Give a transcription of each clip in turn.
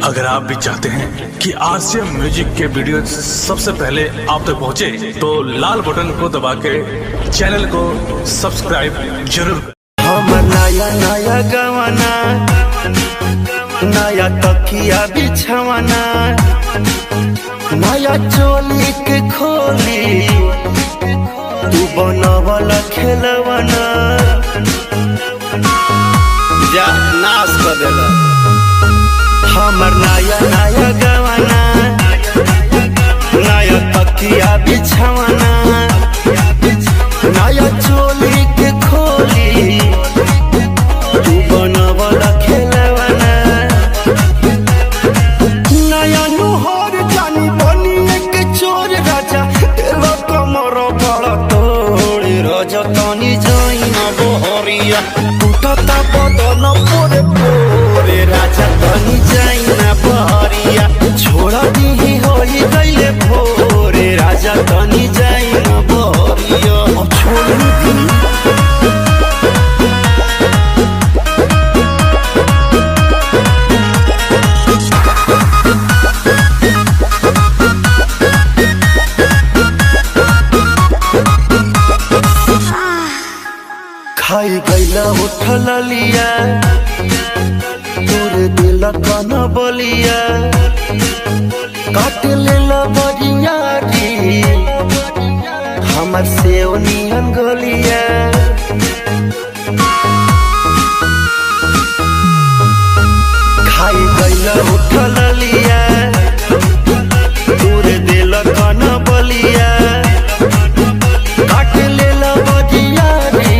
अगर आप भी चाहते हैं कि आरसीएम म्यूजिक के वीडियो सबसे पहले आप तक पहुंचे, तो लाल बटन को दबा के चैनल को सब्सक्राइब जरूर करें। हम नया नया गवाना, नया तकिया बिछवाना, नया चोली के खोली, तू बनवला खेलवाना, जा नाश कर देला। हमर नया नया गवाना, नया तकिया बिछवाना, नया चोली के खोली, तू बनवला खेलवाना, नया नुहर जानी बनी एक चोर राजा, तेरा कमर बड़ा तोड़ राजा, तनी जाइन बहरिया टूटता बदन पोरे पोरे राजा, तनी जाइन बहरिया छोड़ा दी होई गईले भोरे राजा, तनी जाइन बहरिया छोड़ दी। खाई गईला उठल लिया, तोरे दिल कन बलिया, काट लेला बरियारी, हमर से नियन गलिया। खाई गईला उठल लिया, तोरे दिल कन बलिया, काट लेला बरियारी,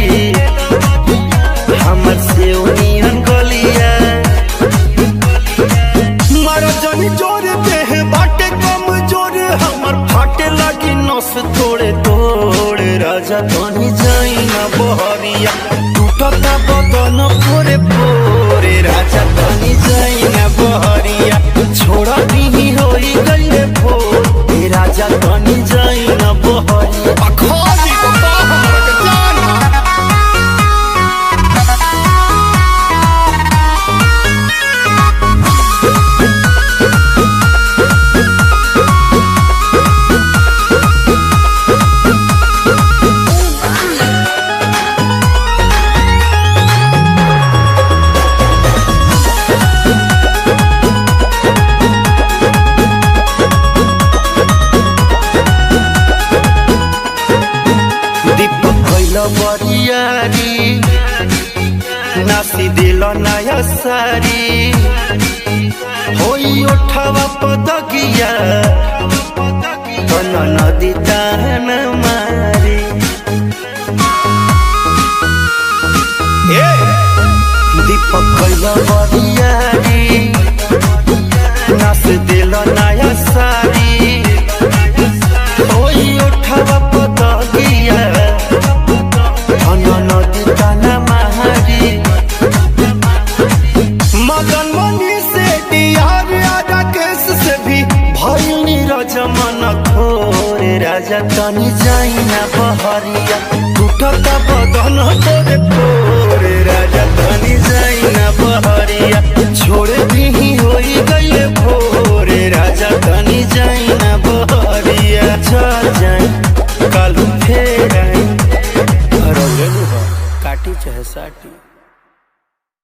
हमर से नियन गलिया। मारा जानी जोरे देह बाटे कम जोरे, हमर फाटे लगी नस तोड़े तोड़े राजा, तनी जाइन बहरिया टूटता बदन पोरे पोरे राजा, तनी जाइन बहरिया छोड़ा दी होई गईले भोर राजा, तनी जाइन बहरिया अखोरी बता हमरा के जान। बरियारी नासी दिल नया सारी, होई उठवा पदगिया तन नदी तान मारी। दीपक कैला बरियारी नास दिल नया सारी, होई उठवा पदगिया नदी ताना मारी। मदन मनी से डियार आजा केस से भी भइल नीरज मन खोरे राजा, तनी जाइन बहरिया टूटता बदन तोरे।